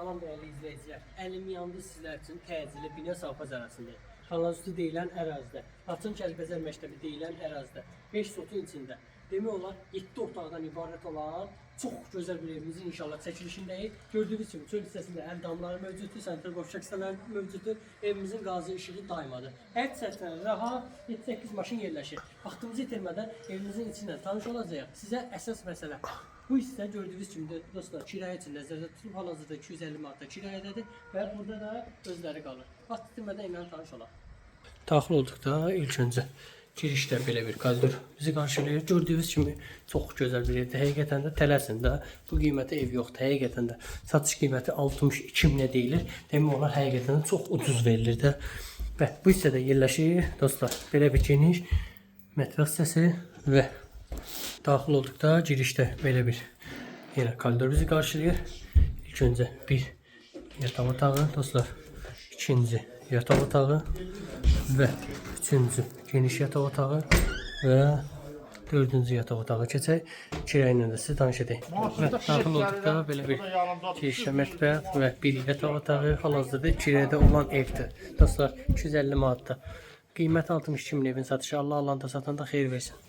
Salam değerli izleyiciler. Əlim yandı sizlər üçün təcili bina savxoz arasındayım. Kanalüstü deyilən ərazidə, Laçın Kəlbəcər məktəbi deyilən ərazidə, 5 sotun içində, demək olar 7 otaqdan ibarət olan çox gözəl bir evimizin inşallah çəkilişindəyik. Gördüyünüz kimi çöl hissəsində əl damları mövcuddur, sentral qovşaq hissələri mövcuddur. Evimizin qazı işığı daymadır. Hər səthdən rahat 7-8 maşın yerləşir. Vaxtımızı itirmədən evimizin içindən tanış olacağıq. Sizə əsas məsələ. Bu hissə gördüyünüz kimi dostlar kirayə üçün nəzərdə tutulub, hal-hazırda 250 manata kirayədədir və burada da özləri qalır. Vaxt itirmədən ilə tanış olaq. Daxil olduqda ilk öncə girişdə belə bir koridor bizi qarşılayır. Gördüyünüz kimi çox gözəl bir evdir. Həqiqətən də tələsində bu qiymətə ev yoxdur. Həqiqətən də satış qiyməti 62 minə deyilir. Demək olar həqiqətən də çox ucuz verilir də. Və bu hissədə yerləşir dostlar. Belə bir geniş mətbəx hissəsi və daxil olduqda girişdə belə bir yenə koridor bizi qarşılayır. İlk öncə bir yataq otağı dostlar, ikinci yataq otağı və üçüncü geniş yataq otağı və dördüncü yataq otağı keçək. Kirayə ilə də sizi tanış edək. Və daxil olduqda belə bir girişdə mətbəx və bir yataq otağı hal-hazırda kirayədə olan evdir. Dostlar 250 manatda. Qiyməti 62 min evin satışı. Allah Allah'ın da satanda xeyir versin.